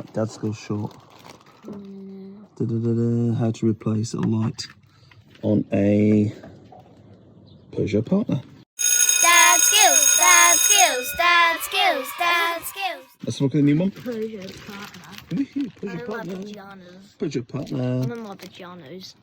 Right, Dadskillz short. How to replace a light on a Peugeot Partner. Dadskillz, Dadskillz, Dadskillz, Dadskillz. Let's look at the new one. Peugeot Partner. Peugeot I'm Partner. in my pajamas. Peugeot Partner. I'm in my pajamas.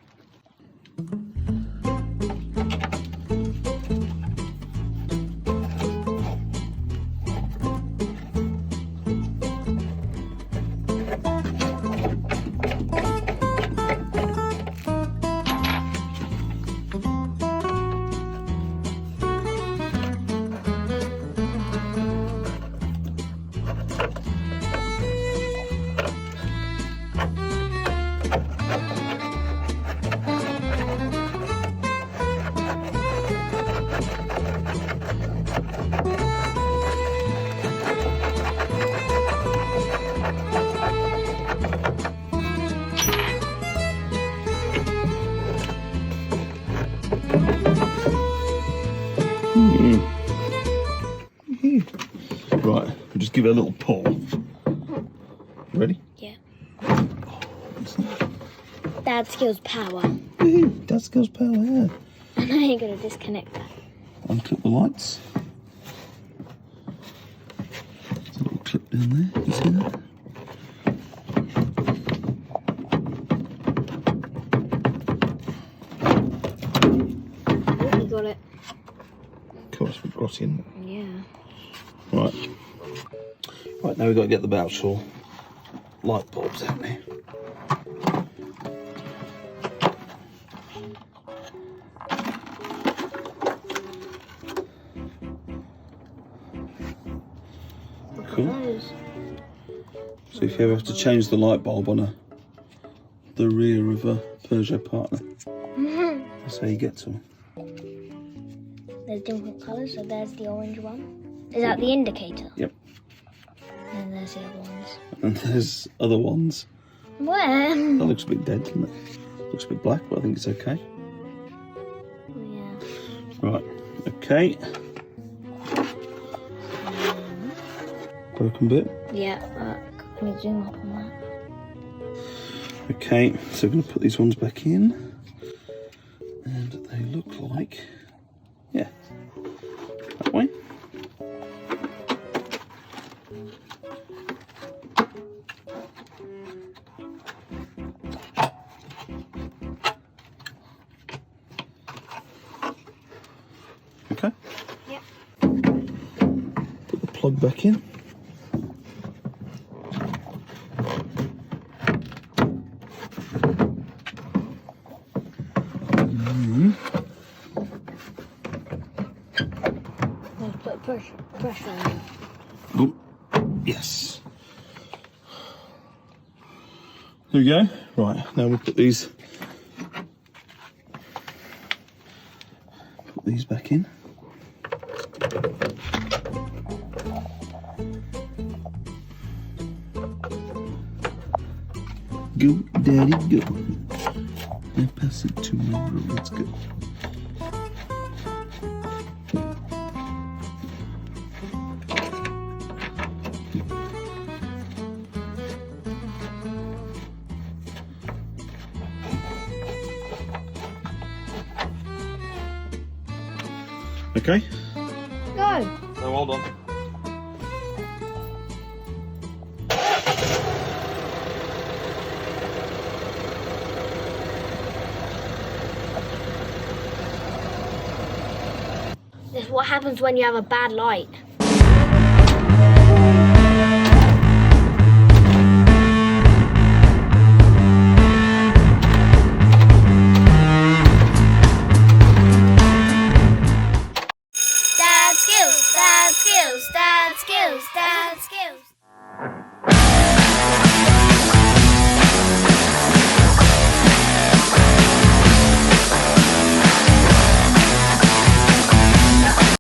Right, we'll just give it a little pull. Ready? Yeah. Dadskillz power. Dadskillz power, yeah. And I ain't gonna disconnect that. Unclip the lights. There's a little clip down there, you see that? Oh, you got it. Of course, we've got in. Yeah. Right. Right, now we've got to get the Peugeot light bulbs out there. Cool. So if you ever have to change the light bulb on the rear of a Peugeot Partner, that's how you get to them. There's different colours, so there's the orange one. Is that the indicator? Yep. And there's the other ones. And there's other ones. Where? That looks a bit dead, doesn't it? Looks a bit black, but I think it's okay. Yeah. Right, okay. Broken bit. Yeah, can you zoom up on that? Okay, so we're going to put these ones back in. And they look like, yeah, that way. Okay. Yep. Put the plug back in. Let's put pressure on it. Oh, yes. There we go. Right, now we'll put these back in. Go, Daddy, go. And pass it to my room. Let's go. Okay. Go. No, hold on. This is what happens when you have a bad light.